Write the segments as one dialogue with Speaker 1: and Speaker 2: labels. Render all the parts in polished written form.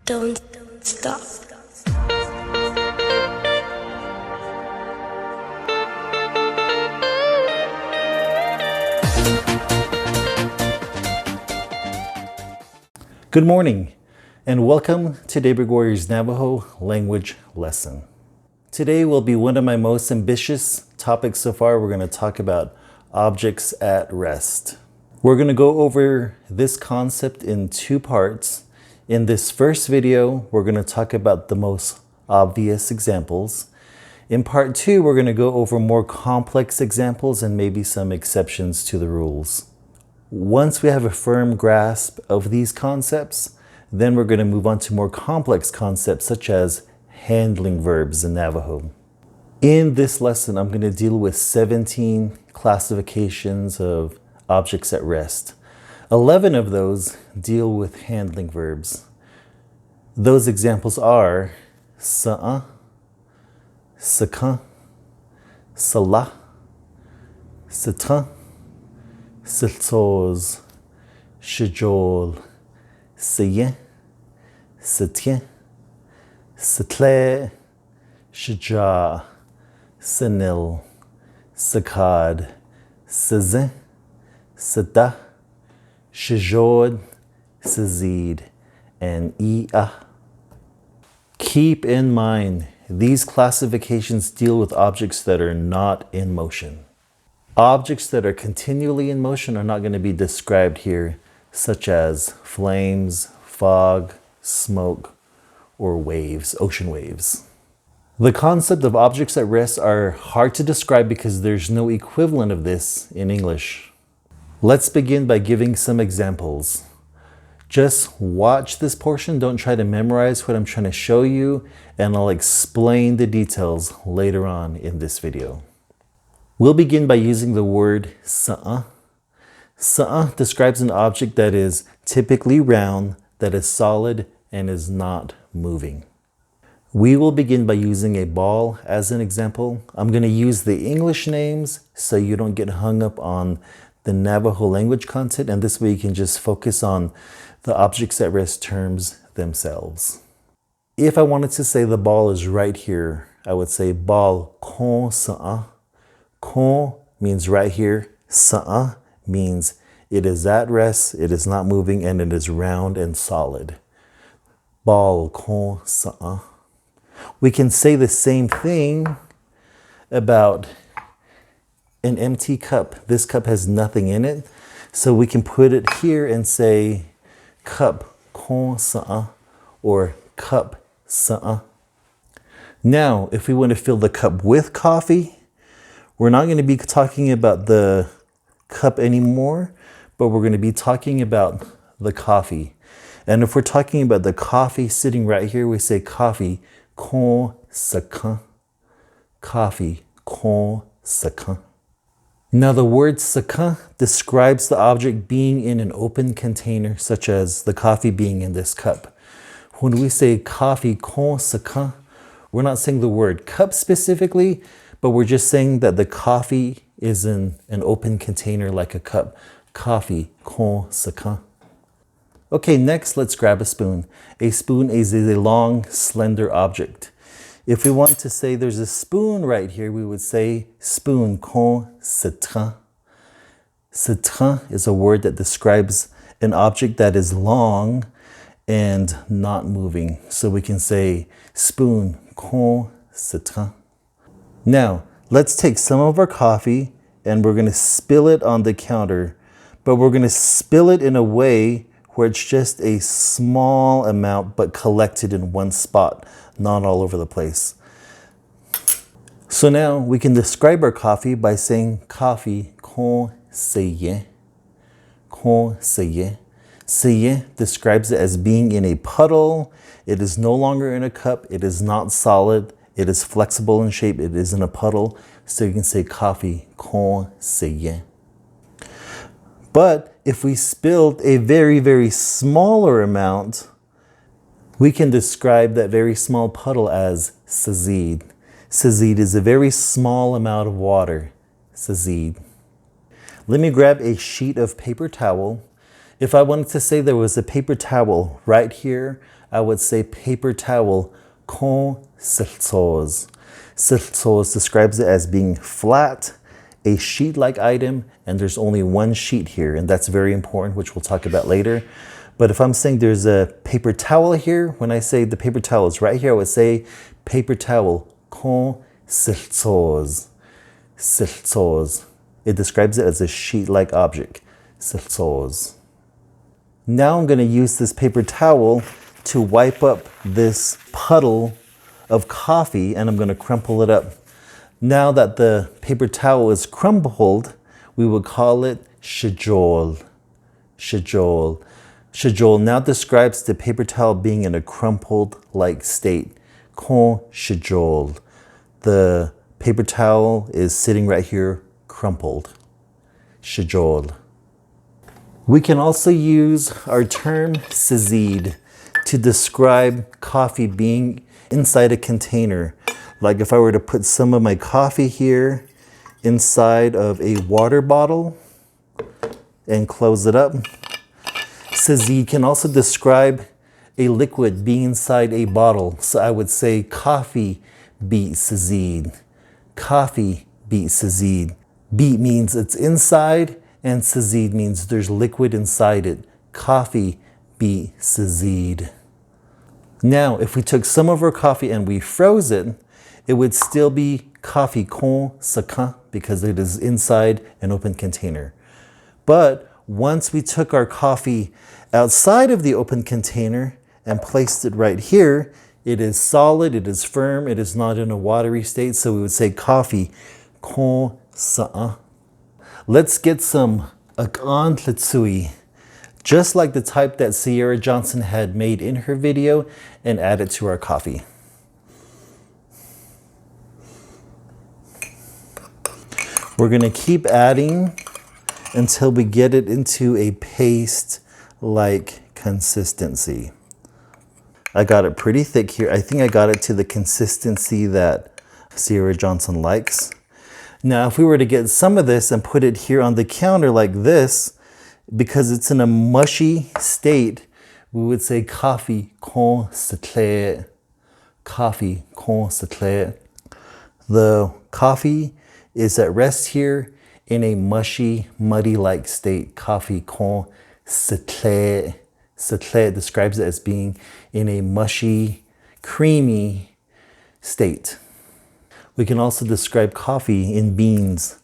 Speaker 1: Don't stop.
Speaker 2: Good morning, and welcome to Daybreak Warrior's Navajo language lesson. Today will be one of my most ambitious topics so far. We're going to talk about objects at rest. We're going to go over this concept in two parts. In this first video, we're going to talk about the most obvious examples. In part two, we're going to go over more complex examples and maybe some exceptions to the rules. Once we have a firm grasp of these concepts, then we're going to move on to more complex concepts such as handling verbs in Navajo. In this lesson, I'm going to deal with 17 classifications of objects at rest. 11 of those deal with handling verbs. Those examples are Sa'á, Siká, Silá, Sitá, Siłtsooz, Shijool, Siyí, Sití, Sitłéé, Shijaa, Sinil, Sikaad, Sizí, Sidá, Shizhzhóód, Siziid, and Íí'á. Keep in mind, these classifications deal with objects that are not in motion. Objects that are continually in motion are not going to be described here, such as flames, fog, smoke, or waves, ocean waves. The concept of objects at rest are hard to describe because there's no equivalent of this in English. Let's begin by giving some examples. Just watch this portion, don't try to memorize what I'm trying to show you, and I'll explain the details later on in this video. We'll begin by using the word Sa'á. Sa'á describes an object that is typically round, that is solid, and is not moving. We will begin by using a ball as an example. I'm going to use the English names so you don't get hung up on the Navajo language content, and this way you can just focus on the objects at rest terms themselves. If I wanted to say the ball is right here, I would say ball kon Sa'á. Kon means right here. Sa'á means it is at rest, it is not moving, and it is round and solid. Ball kon Sa'á. We can say the same thing about an empty cup. This cup has nothing in it, so we can put it here and say cup kon Sa'á or cup Sa'á. Now, if we want to fill the cup with coffee, we're not going to be talking about the cup anymore, but we're going to be talking about the coffee. And if we're talking about the coffee sitting right here, we say coffee kon Sikaad. Coffee kon Sikaad. Now the word Sikaad describes the object being in an open container, such as the coffee being in this cup. When we say coffee kon Sikaad, we're not saying the word cup specifically, but we're just saying that the coffee is in an open container like a cup. Coffee kon Sikaad. Okay, next let's grab a spoon. A spoon is a long, slender object. If we want to say there's a spoon right here, we would say spoon kon Sitá. Sitá is a word that describes an object that is long and not moving. So we can say spoon kon Sitá. Now, let's take some of our coffee and we're going to spill it on the counter, but we're going to spill it in a way where it's just a small amount but collected in one spot, not all over the place. So now we can describe our coffee by saying coffee kon Siyí. Kon Siyí. Siyí describes it as being in a puddle. It is no longer in a cup. It is not solid. It is flexible in shape. It is in a puddle. So you can say coffee kon Siyí. But if we spilled a very, very smaller amount, we can describe that very small puddle as Siziid. Siziid is a very small amount of water. Siziid. Let me grab a sheet of paper towel. If I wanted to say there was a paper towel right here, I would say paper towel, con Siłtsooz. Siłtsooz describes it as being flat, a sheet-like item, and there's only one sheet here, and that's very important, which we'll talk about later. But if I'm saying there's a paper towel here, when I say the paper towel is right here, I would say paper towel, con Siłtsooz. Siłtsooz. It describes it as a sheet-like object, Siłtsooz. Now I'm going to use this paper towel to wipe up this puddle of coffee, and I'm going to crumple it up. Now that the paper towel is crumpled, we would call it Shijool. Shijool. Shijool now describes the paper towel being in a crumpled-like state. Con Shijool. The paper towel is sitting right here, crumpled. Shijool. We can also use our term Sizíid to describe coffee being inside a container. Like if I were to put some of my coffee here inside of a water bottle and close it up. Sizí can also describe a liquid being inside a bottle. So I would say coffee beat Sizíid. Coffee beat Sizíid. Beat means it's inside, and Sizíid means there's liquid inside it. Coffee beat Sizíid. Now, if we took some of our coffee and we froze it, it would still be coffee con Siká because it is inside an open container. But once we took our coffee outside of the open container and placed it right here, it is solid, it is firm, it is not in a watery state, so we would say coffee con Siyí. Let's get some ak'áán tlitsui, just like the type that Sierra Johnson had made in her video, and add it to our coffee. We're going to keep adding until we get it into a paste-like consistency. I got it pretty thick here. I think I got it to the consistency that Sierra Johnson likes. Now, if we were to get some of this and put it here on the counter like this, because it's in a mushy state, we would say coffee con Sitłéé. Coffee con Sitłéé. The coffee is at rest here in a mushy, muddy-like state. Coffee con Sitłéé. Sitłéé describes it as being in a mushy, creamy state. We can also describe coffee in beans.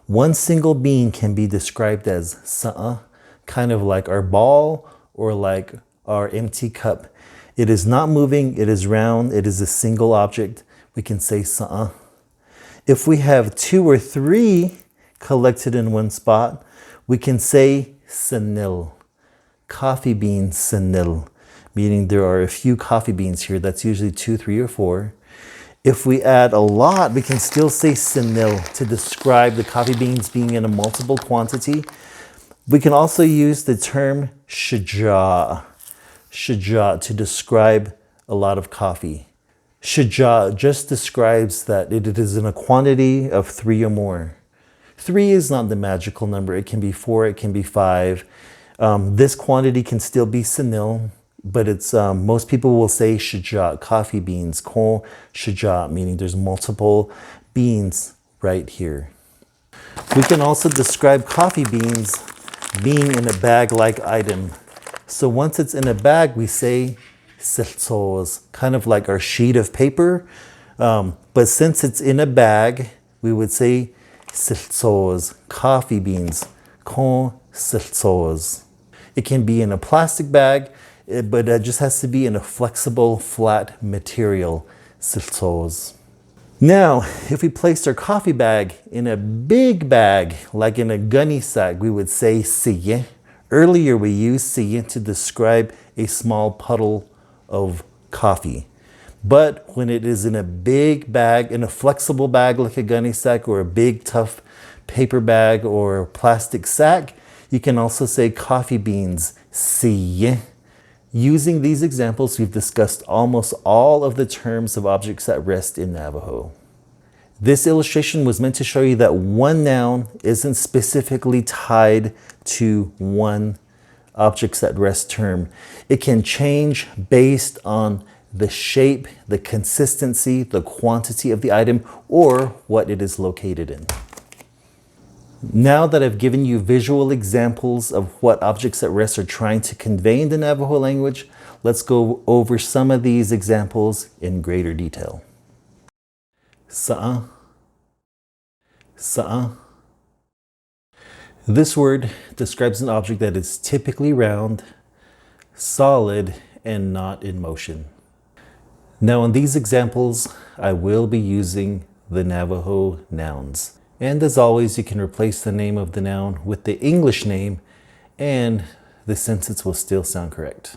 Speaker 2: One single bean can be described as Siyí, kind of like our ball or like our empty cup. It is not moving, it is round, it is a single object. We can say Siyí. If we have 2 or 3 collected in one spot, we can say Sinil. Coffee bean Sinil, meaning there are a few coffee beans here. That's usually 2, 3, or 4. If we add a lot, we can still say Sinil to describe the coffee beans being in a multiple quantity. We can also use the term Shijaa. Shijaa to describe a lot of coffee. Shijaa just describes that it is in a quantity of 3 or more. 3 is not the magical number. It can be 4, it can be 5. This quantity can still be Sinil, but it's most people will say Shijaa, coffee beans, con Shijaa, meaning there's multiple beans right here. We can also describe coffee beans being in a bag-like item. So once it's in a bag, we say Siltsooz, kind of like our sheet of paper. But since it's in a bag, we would say Siltsooz, coffee beans, con Siltsooz. It can be in a plastic bag, but it just has to be in a flexible, flat material, Siltsooz. Now, if we placed our coffee bag in a big bag, like in a gunny sack, we would say Siyí. Earlier, we used Siyí to describe a small puddle of coffee. But when it is in a big bag, in a flexible bag like a gunny sack, or a big tough paper bag or plastic sack, you can also say coffee beans, Siyí. Using these examples, we've discussed almost all of the terms of objects at rest in Navajo. This illustration was meant to show you that one noun isn't specifically tied to one objects at rest term. It can change based on the shape, the consistency, the quantity of the item, or what it is located in. Now that I've given you visual examples of what objects at rest are trying to convey in the Navajo language, let's go over some of these examples in greater detail. Sa'a, sa'a. This word describes an object that is typically round, solid, and not in motion. Now in these examples, I will be using the Navajo nouns. And as always, you can replace the name of the noun with the English name and the sentence will still sound correct.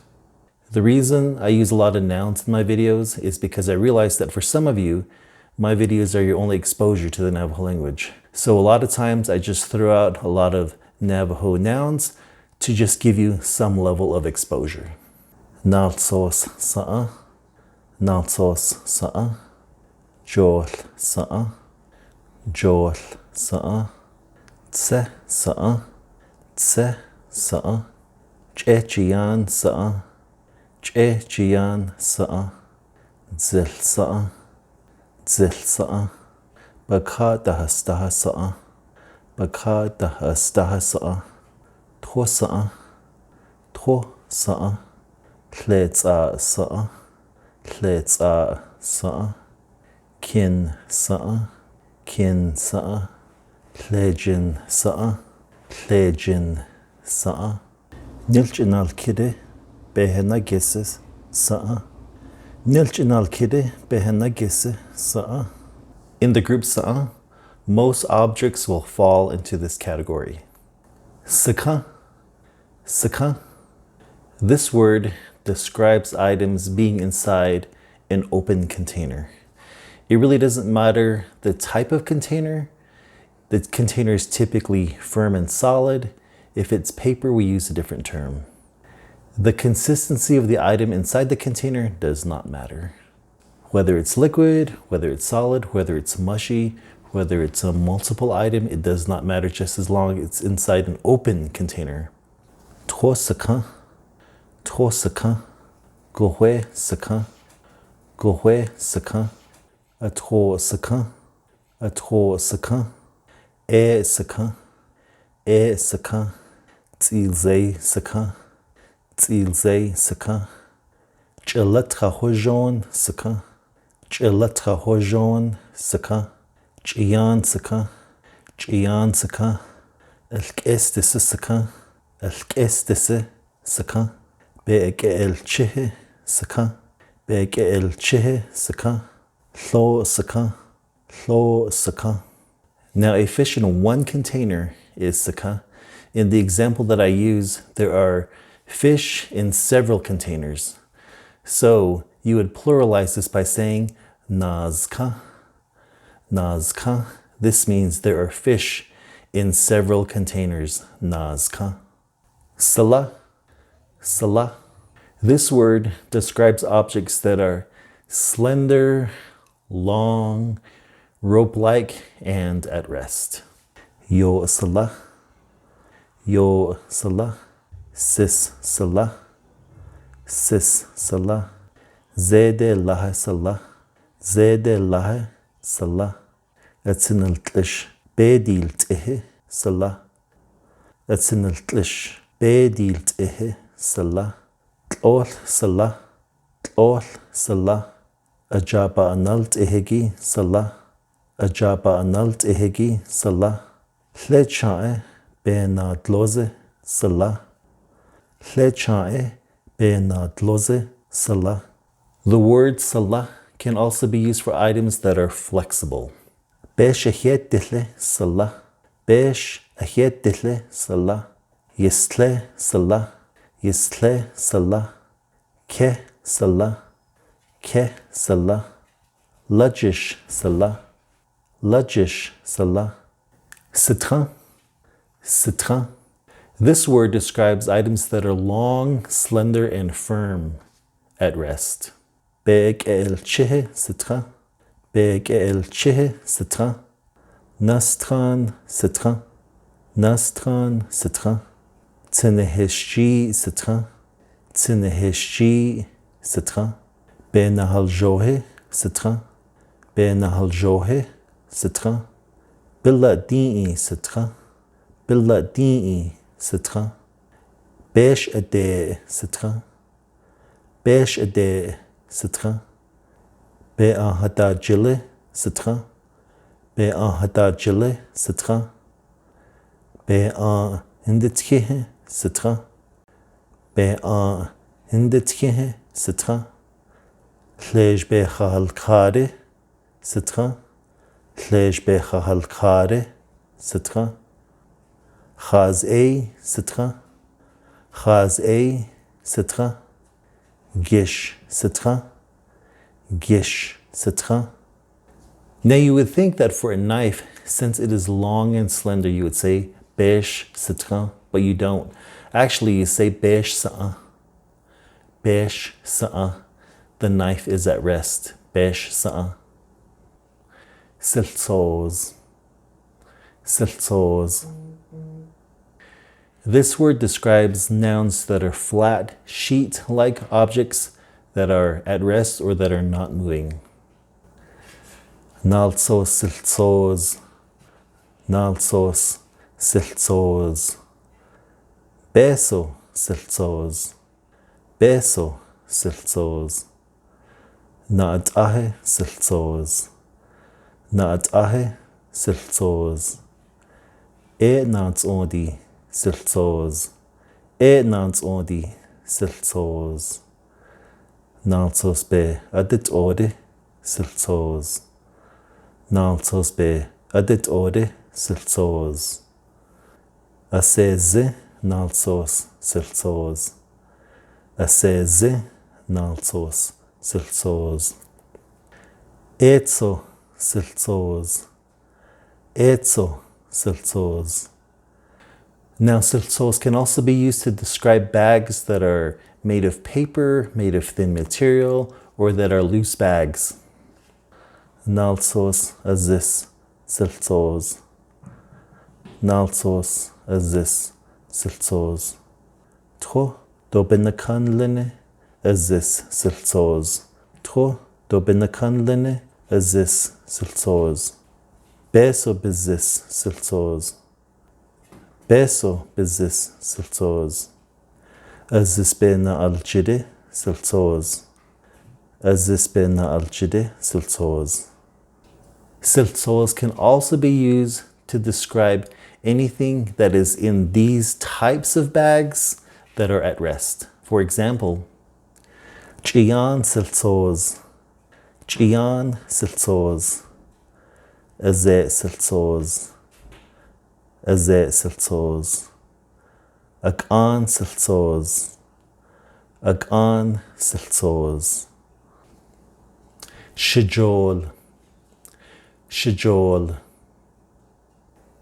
Speaker 2: The reason I use a lot of nouns in my videos is because I realize that for some of you, my videos are your only exposure to the Navajo language. So a lot of times I just throw out a lot of Navajo nouns to just give you some level of exposure. Naltsos sa'a, naltsos sa'a, jol sa'a, jol sa'a, tse sa'a, tse sa'a, chechiyan sa'a, chechiyan sa'a, zil sa'a, zil sa'a, bakha dahastaha sa'a, bakha dahastaha sa'a, tho sa'a, tho sa'a, tletsa sa'a, tletsa sa'a, kin sa'a, kin sa'a, tlejin sa'a, tlejin sa'a, nilchinal kide behena geses sa'a, nilchinal kide behena gese sa'a. In the group Sa'a, most objects will fall into this category. Siká, Siká. This word describes items being inside an open container. It really doesn't matter the type of container. The container is typically firm and solid. If it's paper, we use a different term. The consistency of the item inside the container does not matter. Whether it's liquid, whether it's solid, whether it's mushy, whether it's a multiple item, it does not matter just as long as it's inside an open container. Tho Siká, tho Siká, gohwe Siká, gohwe Siká, atho Siká, atho Siká, Siká, Siká, Silé Siká, Silé Siká, Ch'latchahojon Siká, Ch'latchahojon Siká, Ch'yan Siká, Ch'yan Siká, Alk'estise Siká, Alk'estise Siká, Be'eke'el Siká, Be'eke'el Siká, Thlo Siká, Thlo Siká. Now a fish in one container is Siká. In the example that I use, there are fish in several containers. So you would pluralize this by saying nazka, nazka. This means there are fish in several containers, nazka. Silá, silá. This word describes objects that are slender, long, rope-like, and at rest. Yo silá, yo silá, sis silá, sis silá, zede lahe silá, zede lahe silá, atsinil tlish bedil tihe silá, atsinil tlish bedil tihe silá, tlol silá, tlol silá, ajaba anal tihegi silá, ajaba anal tihegi silá, tlechae bena dloze silá, tlechae bena dloze silá. The word silá can also be used for items that are flexible. Besh ahet dihle silá, besh ahet dihle silá, yistle silá, yistle silá, ke silá, ke silá, lajish silá, lajish silá. Citron, citron. This word describes items that are long, slender, and firm at rest. Be'eke'el citron, be'eke'el citron, nastran citron, nastran citron, Tinahishji Sitá, Tinahishji Sitá, Benahaljohe Sitá, Benahaljohe Sitá, Biladii Sitá, Biladii Sitá, Besh Ade Sitá, Besh Ade Sitá, Be'ahadajile Sitá, Be'ahadajile Sitá, Be'ahinditkihe Sitá, Be'ahinditkihe Sitá, Tlej Be'chahalkare Sitá, Tlej Be'chahalkare Sitá, Chaz'e Sitá, Chaz'e Sitá, Gish Sitá, Gish Sitá. Now you would think that for a knife, since it is long and slender, you would say Besh Sitá, but you don't. Actually, you say Besh Sa'a. Besh Sa'a. The knife is at rest. Besh Sa'a. Siłtsooz. Siłtsooz. This word describes nouns that are flat, sheet-like objects that are at rest or that are not moving. Naltsos Siłtsooz. Naltsos Siłtsooz. Beso Siłtsooz. Beso Siłtsooz. Naatahe Siłtsooz. Naatahe Siłtsooz. Natsodi Siłtsooz. Natsodi Siłtsooz. Naltsos be adit ode Siłtsooz. Naltsos be adit ode Siłtsooz. Aseze naltsos Siłtsooz. Aseze naltsos Siłtsooz. Etso Siłtsooz. Etso Siłtsooz. Now, Siłtsooz can also be used to describe bags that are made of paper, made of thin material, or that are loose bags. Naltsos azis Siłtsooz. Naltsos azis Siłtsooz. Tro dobinakan line azis Siłtsooz. Tro dobinakan line azis Siłtsooz. Beso bizis Siłtsooz. Beso bizis Siłtsooz. Azis be na alchide Siłtsooz. Azis be na alchide Siłtsooz. Siłtsooz can also be used to describe anything that is in these types of bags that are at rest. For example, Ch'íán Siłtsooz. Ch'íán Siłtsooz. Azé Siłtsooz. Azé Siłtsooz. Ak'áán Siłtsooz. Ak'áán Siłtsooz. Shijool. Shijool.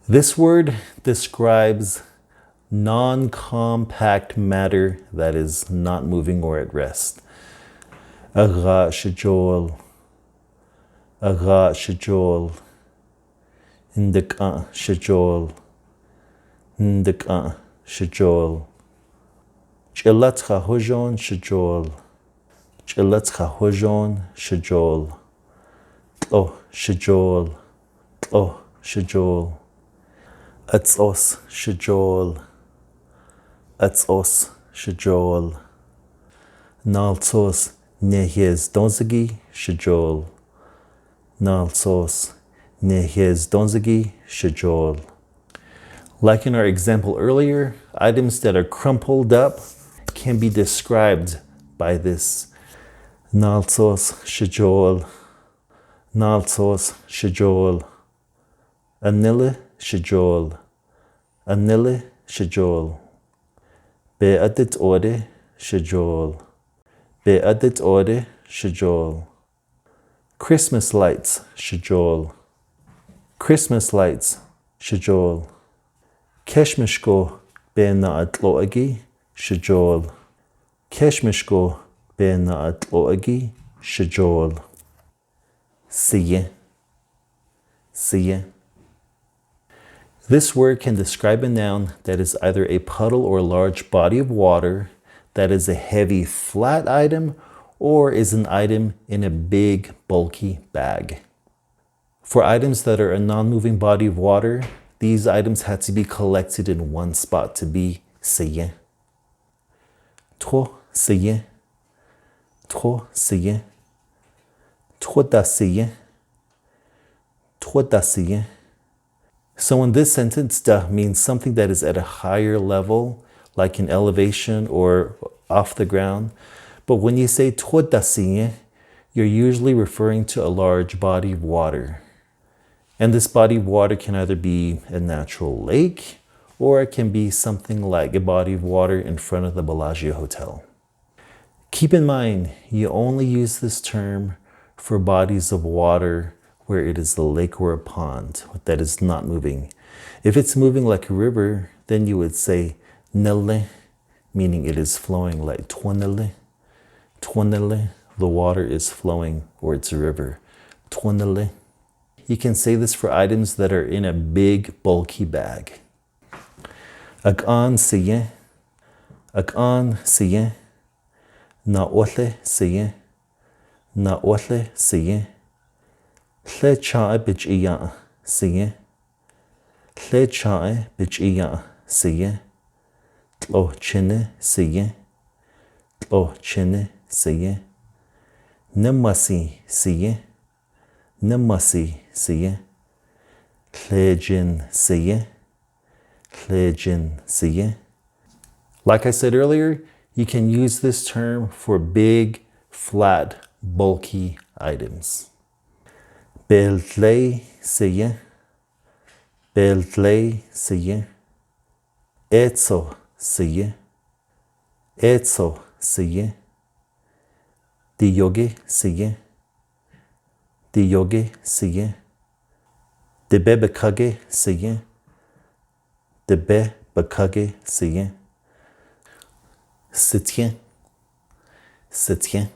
Speaker 2: This word describes non-compact matter that is not moving or at rest. Agha Shijool. Agha Shijool. Indik'a Shijool. Indik'a Shijool. Ch'illatcha hujon Shijool. Ch'illatcha hujon Shijool. Tlo Shijool. Tlo Shijool. Atsos Shijool. Atsos Shijool. Naltsos Nezhzdonzagi Shijool. Naltsos Nezhzdonzagi Shijool. Like in our example earlier, items that are crumpled up can be described by this. Naltsos Shijool. Naltsos Shijool. Anile Shijool. Anile Shijool. Be'adit ode Shijool. Be'adit ode Shijool. Christmas lights Shijool. Christmas lights Shijool. Keshmishko be'na atlo'agi Shijool. Keshmishko be'na atlo'agi Shijool. Siyí. Siyí. This word can describe a noun that is either a puddle or large body of water, that is a heavy, flat item, or is an item in a big, bulky bag. For items that are a non-moving body of water, these items had to be collected in one spot to be Siyí. Tro Siyí. Tro Siyí. Tro da Siyí. Tro da Siyí. So in this sentence, da means something that is at a higher level, like in elevation or off the ground. But when you say tro da Siyí, you're usually referring to a large body of water. And this body of water can either be a natural lake, or it can be something like a body of water in front of the Bellagio Hotel. Keep in mind, you only use this term for bodies of water where it is a lake or a pond that is not moving. If it's moving like a river, then you would say nile, meaning it is flowing, like tuanile. Tuanile, the water is flowing, or it's a river. Tuanile. You can say this for items that are in a big, bulky bag. Ak'áán Siyí. Ak'áán Siyí. Na ole Siyí. Na ole Siyí. Lle chae bij Íí'á Siyí. Lle chae bij Íí'á Siyí. Tlo chine Siyí. Tlo chine Siyí. Nimasi Siyí. Nimasi Siyí. Lle jin Siyí. Lle jin Siyí. Like I said earlier, you can use this term for big, flat, bulky items. Beldlé Siyí. Beldlé Siyí. Etso Siyí. Etso Siyí. Diyoge Siyí. Diyoge Siyí. Debebekage Siyí. Debebekage Siyí. Sití. Sití.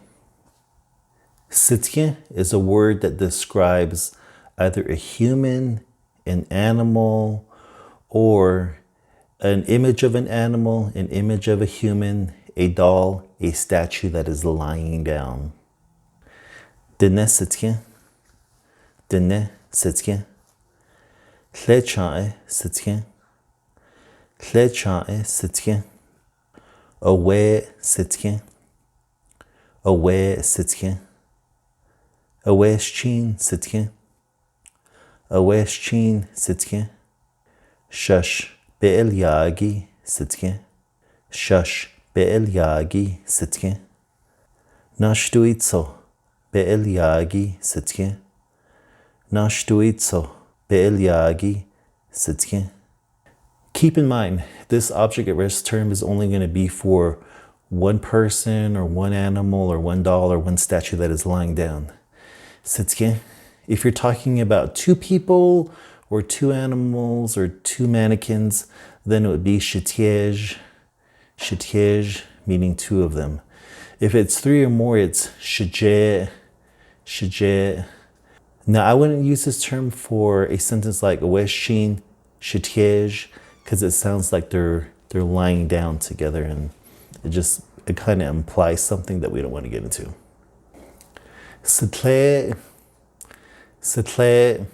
Speaker 2: Sití is a word that describes either a human, an animal, or an image of an animal, an image of a human, a doll, a statue that is lying down. Diné Sití. Diné Sití. Lle chae Sití. Lle chae Sití. Away Sití. Away Sití. Away Chin Sití. Away Chin Sití. Shush Be'el Yagi Sití. Shush Be'el Yagi Sití. Nashtuitso Be'el Yagi Sití. Nashtuitso Be'el Yagi Sití. Keep in mind, this object at rest term is only going to be for one person or one animal or one doll or one statue that is lying down. Sití. If you're talking about two people or two animals or two mannequins, then it would be Shityeej. Shityeej, meaning two of them. If it's three or more, it's Shijaa. Shijaa. Now, I wouldn't use this term for a sentence like Aweshin, Shityeej, because it sounds like they're lying down together, and it kind of implies something that we don't want to get into. Sitłéé. Sitłéé.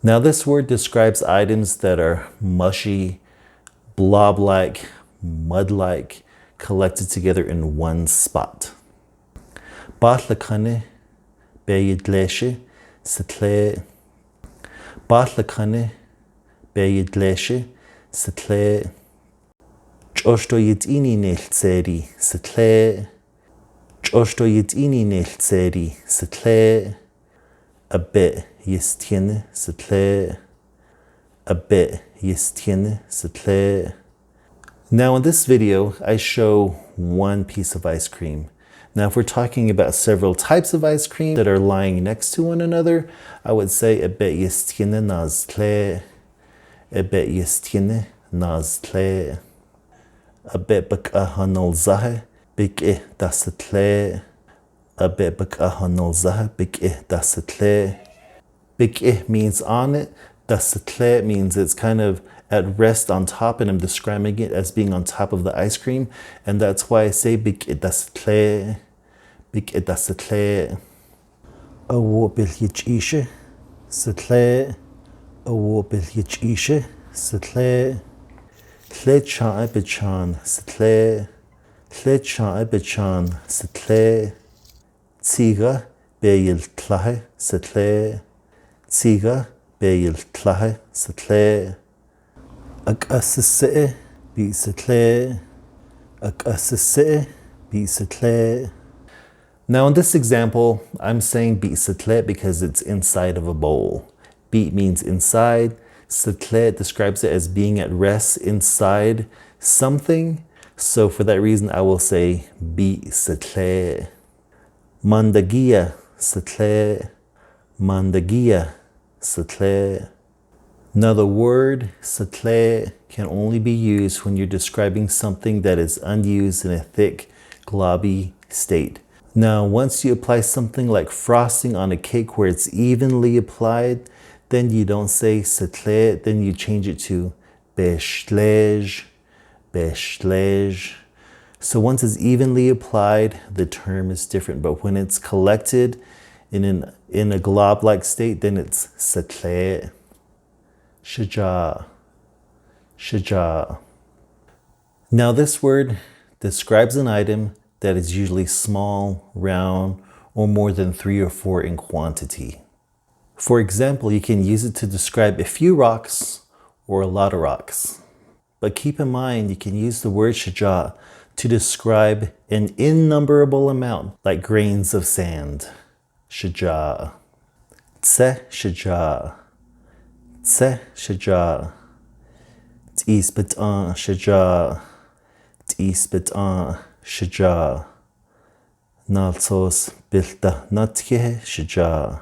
Speaker 2: Now, this word describes items that are mushy, blob-like, mud-like, collected together in one spot. Batlakane beyidleshe Sitłéé. Batlakane beyidleshe Sitłéé. Choshto yitini neltseri Sitłéé. Choshto yitini neltseri Sitłéé. A bit yistiene Sitłéé. A bit yistiene Sitłéé. Now in this video, I show one piece of ice cream. Now, if we're talking about several types of ice cream that are lying next to one another, I would say a bit yistiene naztlé. A bit yistiene naztlé. A bit bak'ahanolzahe bik'e dastlé. A bit bak'ahanolzahe bik'e dastlé. Bik'e means on it. Sitłéé means it's kind of at rest on top, and I'm describing it as being on top of the ice cream. And that's why I say Sitłéé. Sitłéé. Sitłéé. Sitłéé. Tlé bichan. Sitłéé. Tlé bichan. Sitłéé. Tíga béil tlahe. Sitłéé. Tíga béil tlahe. Sitłéé. Ak'áán bí Sitłéé. Ak'áán bí Sitłéé. Now in this example, I'm saying bí Sitłéé because it's inside of a bowl. Bí means inside. Sitłéé describes it as being at rest inside something. So for that reason, I will say bí Sitłéé. Mandagia Sitłéé. Mandagia Sitłéé. Now the word Sitłéé can only be used when you're describing something that is unused in a thick, globby state. Now, once you apply something like frosting on a cake where it's evenly applied, then you don't say Sitłéé, then you change it to béisléige. So once it's evenly applied, the term is different. But when it's collected in a glob-like state, then it's Sitłéé. Shijaa. Now this word describes an item that is usually small, round, or more than 3 or 4 in quantity. For example, you can use it to describe a few rocks or a lot of rocks. But keep in mind, you can use the word Shijaa to describe an innumerable amount, like grains of sand. Shijaa. Shijaa. Shijaa. T'íspit'áán Shijaa. T'íspit'áán Shijaa. Náltsooz bilta natkihe Shijaa.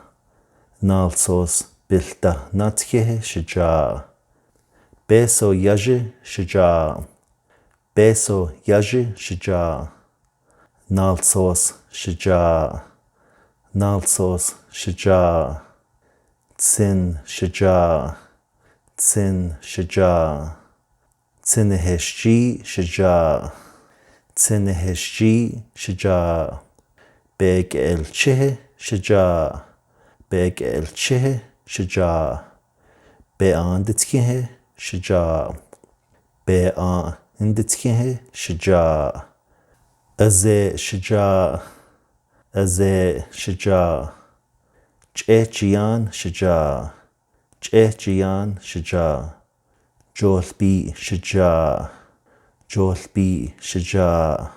Speaker 2: Náltsooz bilta natkihe Shijaa. Beso yaji Shijaa. Beso yaji Shijaa. Náltsooz Shijaa. Náltsooz Shijaa. Tsin Shijaa. Tsin Shijaa. Tsinihishji Shijaa. Tsinihishji Shijaa. Beg el chihe Shijaa. Beg el chihe Shijaa. Be'an ditkihe Shijaa. Be'an inditkihe Shijaa. Azé Shijaa. Azé Shijaa. Ch'echiyan Shijaa. Ch'echiyan Shijaa. Jolbi Shijaa. Jolbi Shijaa.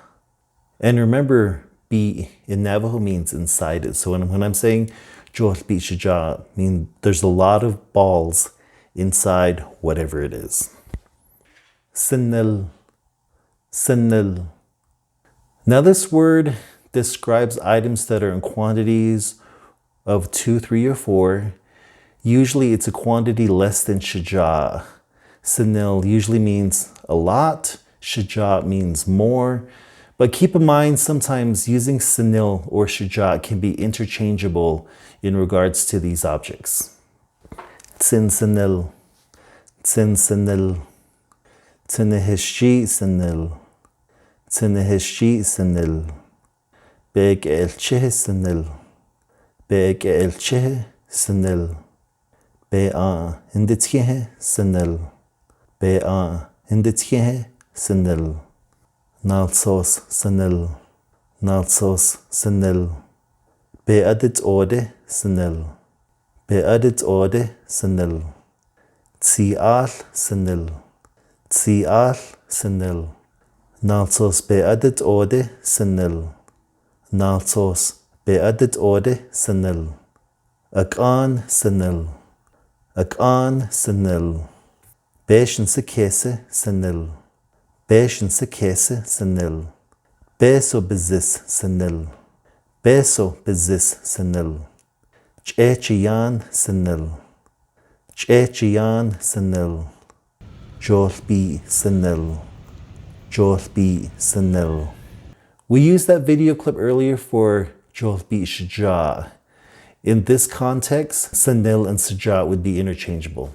Speaker 2: And remember, bi in Navajo means inside it. So when I'm saying Jolbi Shijaa, I mean there's a lot of balls inside whatever it is. Sinil. Sinil. Now this word describes items that are in quantities of 2, 3, or 4. Usually it's a quantity less than Shijaa. Sinil usually means a lot. Shijaa means more. But keep in mind, sometimes using Sinil or Shijaa can be interchangeable in regards to these objects. Tsin Sinil. Tsin Sinil. Tsinihishji Sinil. Tsinihishji Sinil. Beg el chihe Sinil. Beg el chihe Sinil. Be'an inditkihe Sinil. Be'an inditkihe Sinil. Náltsooz Sinil. Náltsooz Sinil. Be'adit ode Sinil. Be'adit ode Sinil. Tsi'al Sinil. Tsi'al Sinil. Náltsooz be'adit ode Sinil. Náltsooz be'adit ode Sinil. Ak'áán Sinil. Ak'áán Sinil. Be'shin sekese Sinil. Be'shin sekese Sinil. Beso bezis Sinil. Beso bezis Sinil. Ch'echiyan Sinil. Ch'echiyan Sinil. Jolbi Sinil. Jolbi Sinil. We used that video clip earlier for Jolbi Shijaa. In this context, Sinil and Shijaa would be interchangeable.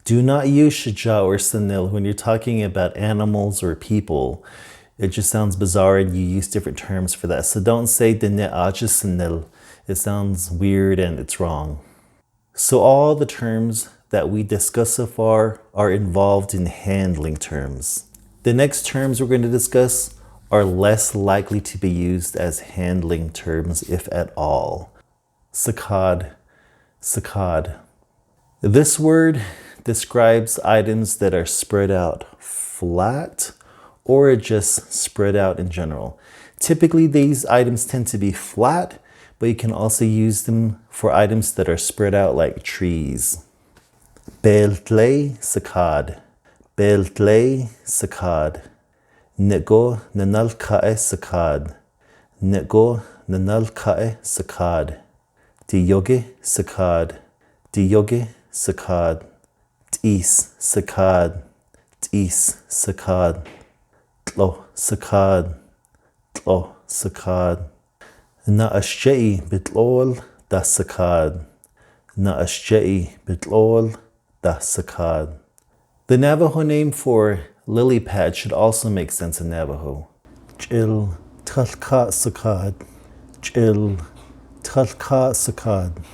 Speaker 2: Do not use Shijaa or Sinil when you're talking about animals or people. It just sounds bizarre and you use different terms for that. So don't say Diné Sinil. It sounds weird and it's wrong. So all the terms that we discussed so far are involved in handling terms. The next terms we're going to discuss are less likely to be used as handling terms, if at all. Sikaad, Sikaad. This word describes items that are spread out flat or just spread out in general. Typically, these items tend to be flat, but you can also use them for items that are spread out like trees. Sitłéé, Sikaad. Sitłéé, Sikaad. Nigo nanalka'e Sikaad. Nigo nanalka'e Sikaad. Diyoge Sikaad. Diyoge Sikaad. T'ís Sikaad. T'ís Sikaad. Tlo Sikaad. Tlo Sikaad. Na'ashja'i bitlol da Sikaad. Na'ashja'i bitlol da Sikaad. The Navajo name for lily pad should also make sense in Navajo. Ch'il talka Sikaad. Ch'il talka Sikaad.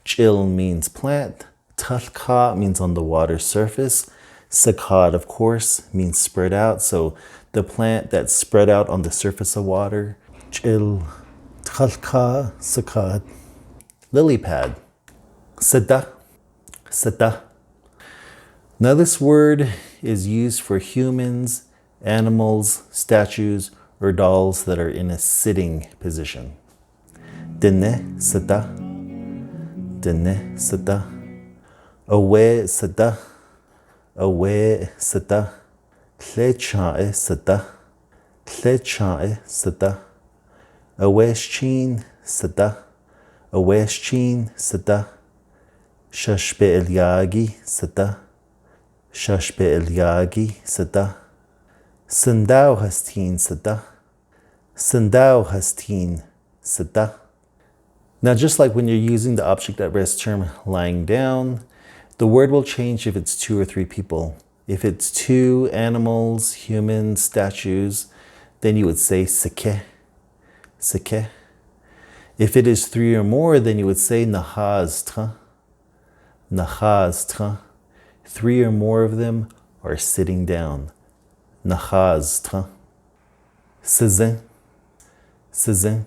Speaker 2: Ch'il means plant. Talka means on the water surface. Sikaad, of course, means spread out. So the plant that's spread out on the surface of water. Ch'il talka Sikaad. Lily pad. Sidá, Sidá. Now this word is used for humans, animals, statues, or dolls that are in a sitting position. Diné, Sitá. Diné, Sitá. Away, Sitá. Away, Sitá. Tlécha'e, Sitá. Tlécha'e, Sitá. Aweshchin, Sitá. Aweshchin, Sitá. Shashbe'elyagi, Sitá. Shashbe'elyagi, Sitá. Sindao hastin, Sitá. Sindao hastin, Sitá. Now, just like when you're using the object at rest term lying down, the word will change if it's two or three people. If it's two animals, humans, statues, then you would say Siké, Siké. If it is three or more, then you would say Nahaztra, Nahaztra. Three or more of them are sitting down. Nahaztra. Sizí, Sizí.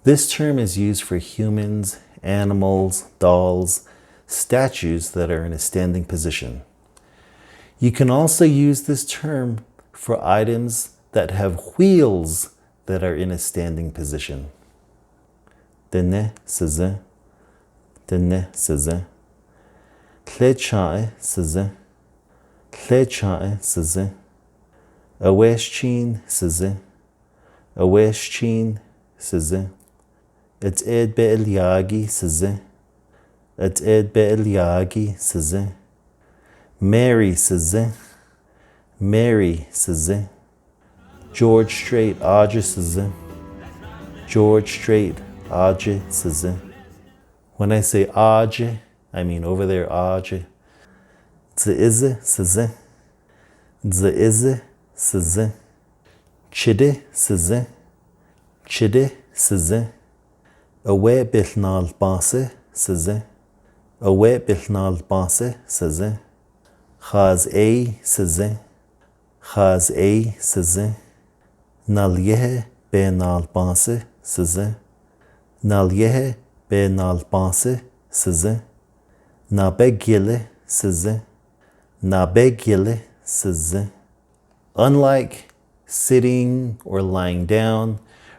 Speaker 2: This term is used for humans, animals, dolls, statues that are in a standing position. You can also use this term for items that have wheels that are in a standing position. Diné, Sizí. Diné, Sizí. Tlécha'e, Sizí. Tlécha'e, Sizí. Aweshchin, Sizí. Aweshchin, Sizí. At'ed be'elyagi, Sizí. At'ed be'elyagi, Sizí. Mary, Sizí. Mary, Sizí. George Strait, Aja, Sizí. George Strait, Aja, Sizí. When I say Aja, I mean over there, Aja. Dz'izi, Sizí. Dz'izi, Sizí. Chidi, Sizí. Chidi, Sizí. Awe bilnal base, Sizí. Awe bilnal base, Sizí. Chaz'é, Sizí. Chaz'é, Sizí. Nalyehe benal base, Sizí. Nalyehe benal base, Sizí. Nabegile, Sizí. Nabegile, Sizí. Unlike sitting or lying down,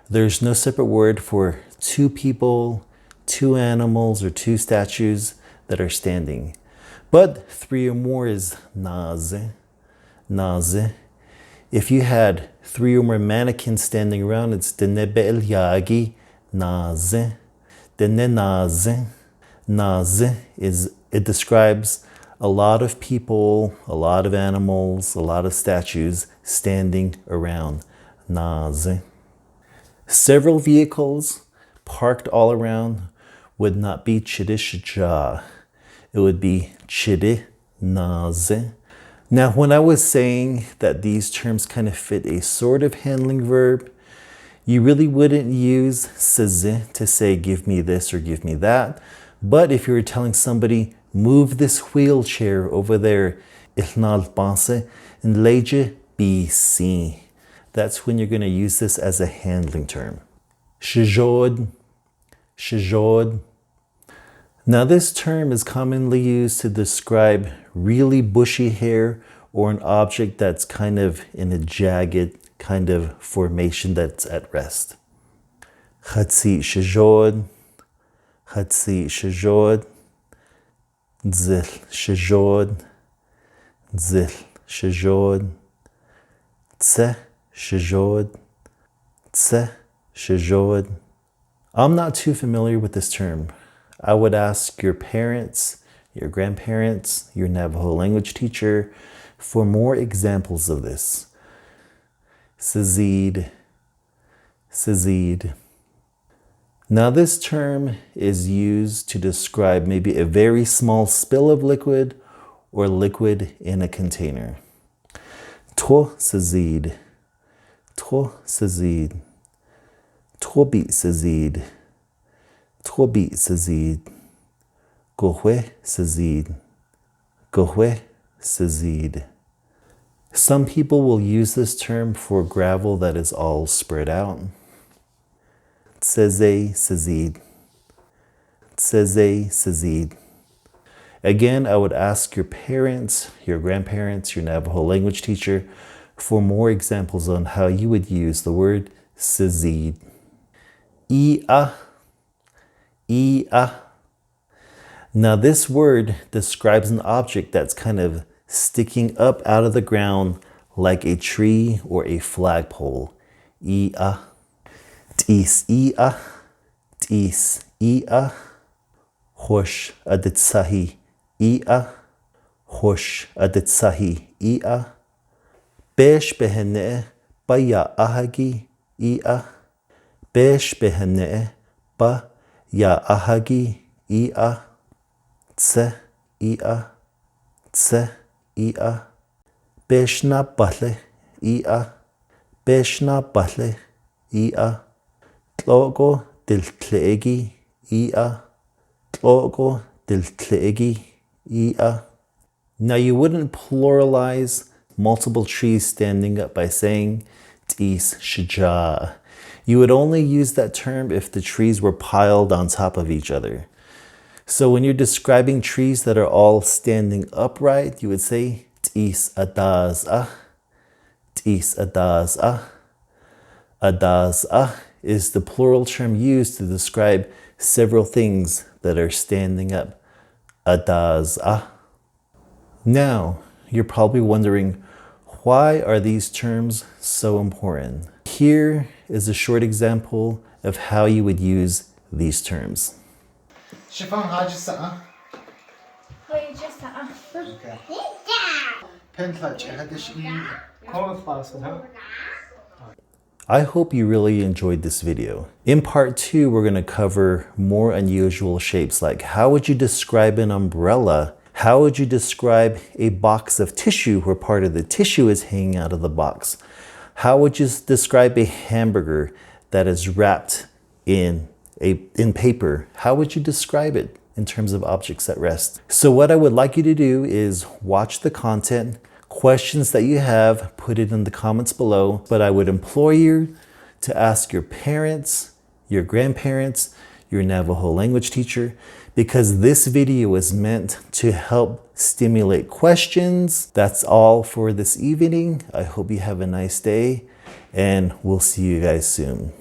Speaker 2: there's no separate word for two people, two animals, or two statues that are standing. But three or more is naze, naze. If you had three or more mannequins standing around, it's diné be'elyagi, naze. Diné naze. Naze it describes a lot of people, a lot of animals, a lot of statues standing around. Naze. Several vehicles parked all around would not be Shijhzhóód. It would be Naze. Now, when I was saying that these terms kind of fit a sort of handling verb, you really wouldn't use Sizí to say, give me this or give me that. But if you were telling somebody, move this wheelchair over there, Athabaskan, and leje BC. That's when you're going to use this as a handling term. Shizhzhóód, Shijhool. Now this term is commonly used to describe really bushy hair or an object that's kind of in a jagged kind of formation that's at rest. Shijhzhóód, Shijhzhóód, Shijhzhóód, Shijhzhóód, Shijhzhóód, Shijhzhóód. I'm not too familiar with this term. I would ask your parents, your grandparents, your Navajo language teacher for more examples of this. Sizíd, Sizíd. Now this term is used to describe maybe a very small spill of liquid or liquid in a container. Sizíd, Sizíd, Sizíd, Sizíd, Sizíd, Sizíd. Some people will use this term for gravel that is all spread out. Sizíid, Sizíid. Again, I would ask your parents, your grandparents, your Navajo language teacher for more examples on how you would use the word Sizíid. Íí'á, Íí'á. Now this word describes an object that's kind of sticking up out of the ground like a tree or a flagpole. Íí'á. Íí'á, Íí'á. Hosh aditsahi Íí'á. Hosh aditsahi Íí'á. Besh behene ba ya ahagi Íí'á. Besh behene ba ya ahagi Íí'á. Tse Íí'á. Tse Íí'á. Beshna bahle Íí'á. Beshna bahle Íí'á. Tlogo diltleegi Íí'á. Tlogo diltleegi Íí'á. Now you wouldn't pluralize multiple trees standing up by saying T'ís Shijaa. You would only use that term if the trees were piled on top of each other. So when you're describing trees that are all standing upright, you would say T'ís Adaz'á. T'ís Adaz'á. Adaz'á is the plural term used to describe several things that are standing up. Adaz'á. Now, you're probably wondering, why are these terms so important? Here is a short example of how you would use these terms. I hope you really enjoyed this video. In part 2, we're going to cover more unusual shapes, like how would you describe an umbrella? How would you describe a box of tissue where part of the tissue is hanging out of the box? How would you describe a hamburger that is wrapped in paper? How would you describe it in terms of objects at rest? So what I would like you to do is watch the content. Questions that you have, put it in the comments below. But I would implore you to ask your parents, your grandparents, your Navajo language teacher, because this video is meant to help stimulate questions. That's all for this evening. I hope you have a nice day, and we'll see you guys soon.